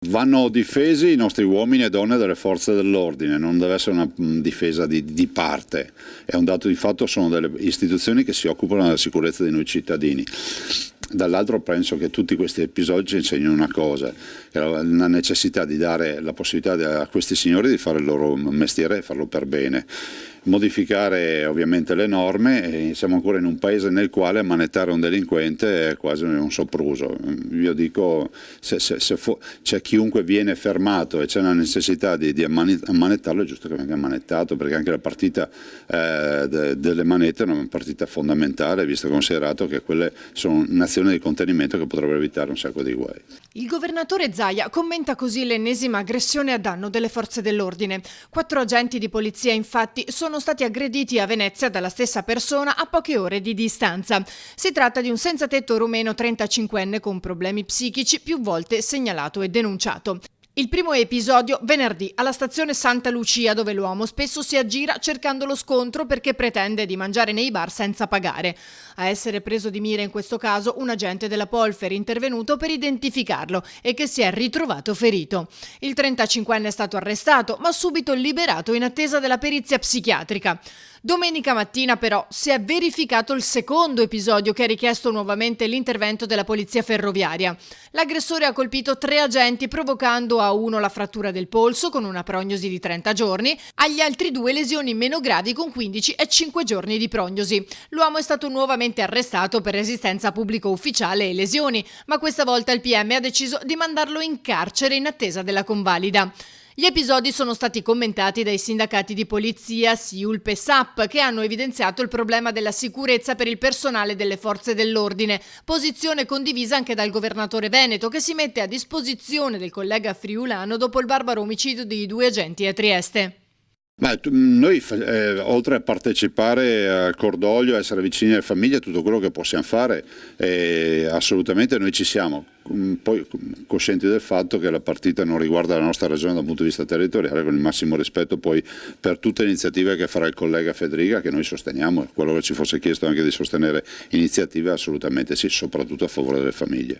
Vanno difesi i nostri uomini e donne delle forze dell'ordine, non deve essere una difesa di parte, è un dato di fatto, sono delle istituzioni che si occupano della sicurezza di noi cittadini. Dall'altro penso che tutti questi episodi ci insegnano una cosa, che la necessità di dare la possibilità a questi signori di fare il loro mestiere e farlo per bene. Modificare ovviamente le norme, e siamo ancora in un paese nel quale ammanettare un delinquente è quasi un sopruso. Io dico, se c'è chiunque viene fermato e c'è una necessità di ammanettarlo, è giusto che venga ammanettato, perché anche la partita delle manette è una partita fondamentale, visto e considerato che quelle sono un'azione di contenimento che potrebbe evitare un sacco di guai. Il governatore Zaia commenta così l'ennesima aggressione a danno delle forze dell'ordine. 4 agenti di polizia infatti sono stati aggrediti a Venezia dalla stessa persona a poche ore di distanza. Si tratta di un senzatetto rumeno 35enne con problemi psichici più volte segnalato e denunciato. Il primo episodio venerdì alla stazione Santa Lucia, dove l'uomo spesso si aggira cercando lo scontro perché pretende di mangiare nei bar senza pagare. A essere preso di mira in questo caso un agente della Polfer intervenuto per identificarlo e che si è ritrovato ferito. Il 35enne è stato arrestato ma subito liberato in attesa della perizia psichiatrica. Domenica mattina però si è verificato il secondo episodio che ha richiesto nuovamente l'intervento della polizia ferroviaria. L'aggressore ha colpito 3 agenti provocando a uno la frattura del polso con una prognosi di 30 giorni, agli altri 2 lesioni meno gravi con 15 e 5 giorni di prognosi. L'uomo è stato nuovamente arrestato per resistenza a pubblico ufficiale e lesioni, ma questa volta il PM ha deciso di mandarlo in carcere in attesa della convalida. Gli episodi sono stati commentati dai sindacati di polizia, SIULP e SAP, che hanno evidenziato il problema della sicurezza per il personale delle forze dell'ordine, posizione condivisa anche dal governatore veneto, che si mette a disposizione del collega friulano dopo il barbaro omicidio di 2 agenti a Trieste. Noi oltre a partecipare al cordoglio, essere vicini alle famiglie, tutto quello che possiamo fare, assolutamente noi ci siamo, poi coscienti del fatto che la partita non riguarda la nostra regione dal punto di vista territoriale, con il massimo rispetto poi per tutte le iniziative che farà il collega Federica, che noi sosteniamo, quello che ci fosse chiesto anche di sostenere iniziative assolutamente sì, soprattutto a favore delle famiglie.